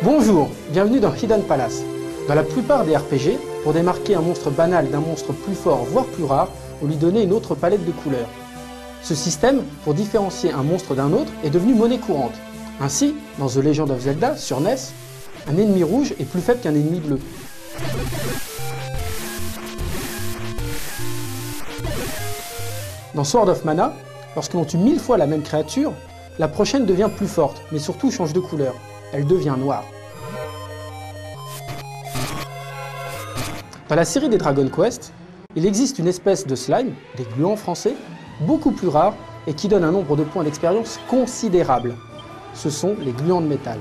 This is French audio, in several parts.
Bonjour, bienvenue dans Hidden Palace. Dans la plupart des RPG, pour démarquer un monstre banal d'un monstre plus fort, voire plus rare, on lui donnait une autre palette de couleurs. Ce système, pour différencier un monstre d'un autre, est devenu monnaie courante. Ainsi, dans The Legend of Zelda, sur NES, un ennemi rouge est plus faible qu'un ennemi bleu. Dans Sword of Mana, lorsque l'on tue 1000 fois la même créature, la prochaine devient plus forte, mais surtout change de couleur. Elle devient noire. Dans la série des Dragon Quest, il existe une espèce de slime, des gluants français, beaucoup plus rare et qui donne un nombre de points d'expérience considérable. Ce sont les gluants de métal.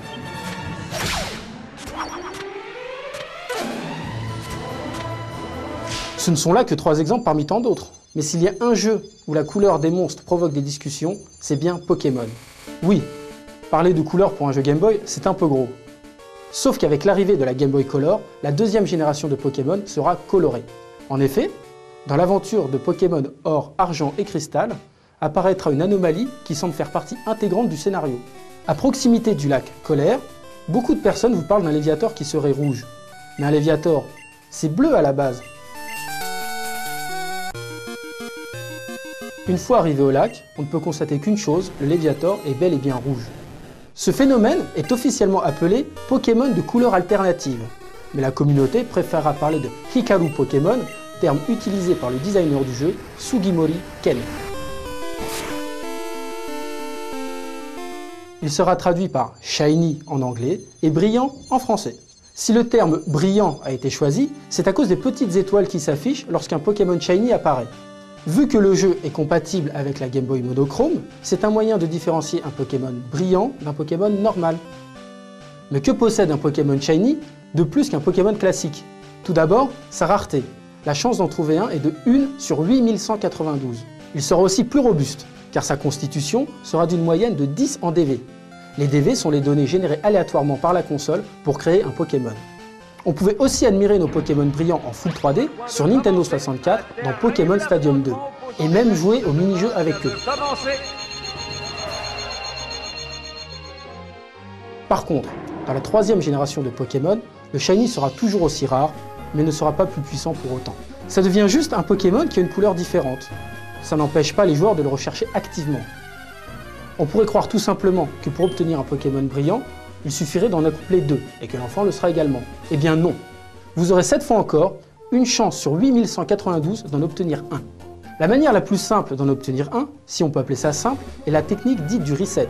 Ce ne sont là que 3 exemples parmi tant d'autres. Mais s'il y a un jeu où la couleur des monstres provoque des discussions, c'est bien Pokémon. Oui, parler de couleur pour un jeu Game Boy, c'est un peu gros. Sauf qu'avec l'arrivée de la Game Boy Color, la deuxième génération de Pokémon sera colorée. En effet, dans l'aventure de Pokémon Or, Argent et Cristal, apparaîtra une anomalie qui semble faire partie intégrante du scénario. À proximité du lac Colère, beaucoup de personnes vous parlent d'un Léviator qui serait rouge. Mais un Léviator, c'est bleu à la base. Une fois arrivé au lac, on ne peut constater qu'une chose, le Léviator est bel et bien rouge. Ce phénomène est officiellement appelé Pokémon de couleur alternative, mais la communauté préférera parler de Hikaru Pokémon, terme utilisé par le designer du jeu, Sugimori Ken. Il sera traduit par Shiny en anglais et brillant en français. Si le terme brillant a été choisi, c'est à cause des petites étoiles qui s'affichent lorsqu'un Pokémon Shiny apparaît. Vu que le jeu est compatible avec la Game Boy monochrome, c'est un moyen de différencier un Pokémon brillant d'un Pokémon normal. Mais que possède un Pokémon Shiny de plus qu'un Pokémon classique? Tout d'abord, sa rareté. La chance d'en trouver un est de 1 sur 8192. Il sera aussi plus robuste, car sa constitution sera d'une moyenne de 10 en DV. Les DV sont les données générées aléatoirement par la console pour créer un Pokémon. On pouvait aussi admirer nos Pokémon brillants en Full 3D sur Nintendo 64 dans Pokémon Stadium 2, et même jouer au mini-jeu avec eux. Par contre, dans la troisième génération de Pokémon, le Shiny sera toujours aussi rare, mais ne sera pas plus puissant pour autant. Ça devient juste un Pokémon qui a une couleur différente. Ça n'empêche pas les joueurs de le rechercher activement. On pourrait croire tout simplement que pour obtenir un Pokémon brillant, il suffirait d'en accoupler 2, et que l'enfant le sera également. Eh bien non. Vous aurez 7 fois encore une chance sur 8192 d'en obtenir un. La manière la plus simple d'en obtenir un, si on peut appeler ça simple, est la technique dite du reset.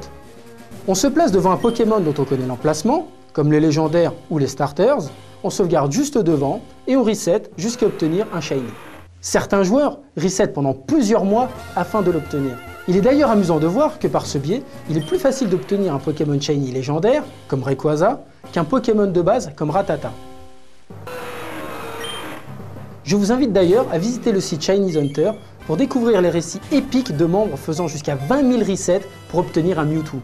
On se place devant un Pokémon dont on connaît l'emplacement, comme les légendaires ou les starters, on sauvegarde juste devant, et on reset jusqu'à obtenir un Shiny. Certains joueurs reset pendant plusieurs mois afin de l'obtenir. Il est d'ailleurs amusant de voir que par ce biais, il est plus facile d'obtenir un Pokémon Shiny légendaire, comme Rayquaza, qu'un Pokémon de base comme Rattata. Je vous invite d'ailleurs à visiter le site Shiny Hunter pour découvrir les récits épiques de membres faisant jusqu'à 20 000 resets pour obtenir un Mewtwo.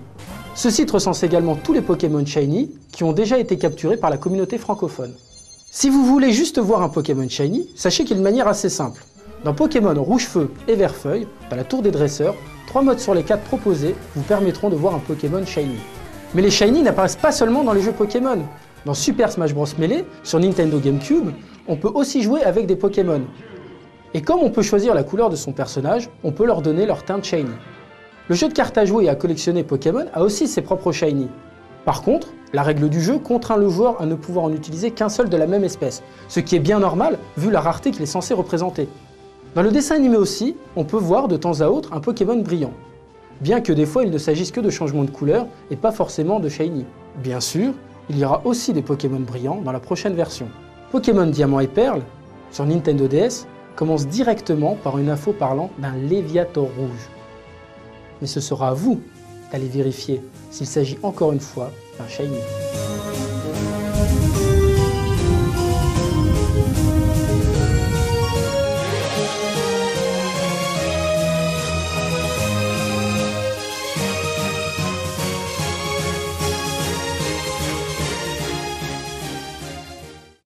Ce site recense également tous les Pokémon Shiny qui ont déjà été capturés par la communauté francophone. Si vous voulez juste voir un Pokémon Shiny, sachez qu'il y a une manière assez simple. Dans Pokémon Rouge-Feu et Vert-Feuille, dans la tour des dresseurs, 3 modes sur les 4 proposés vous permettront de voir un Pokémon Shiny. Mais les Shiny n'apparaissent pas seulement dans les jeux Pokémon. Dans Super Smash Bros Melee, sur Nintendo GameCube, on peut aussi jouer avec des Pokémon. Et comme on peut choisir la couleur de son personnage, on peut leur donner leur teinte Shiny. Le jeu de cartes à jouer et à collectionner Pokémon a aussi ses propres Shiny. Par contre, la règle du jeu contraint le joueur à ne pouvoir en utiliser qu'un seul de la même espèce, ce qui est bien normal vu la rareté qu'il est censé représenter. Dans le dessin animé aussi, on peut voir de temps à autre un Pokémon brillant, bien que des fois il ne s'agisse que de changements de couleur et pas forcément de Shiny. Bien sûr, il y aura aussi des Pokémon brillants dans la prochaine version. Pokémon Diamant et Perle, sur Nintendo DS, commence directement par une info parlant d'un Léviator rouge. Mais ce sera à vous d'aller vérifier s'il s'agit encore une fois d'un Shiny.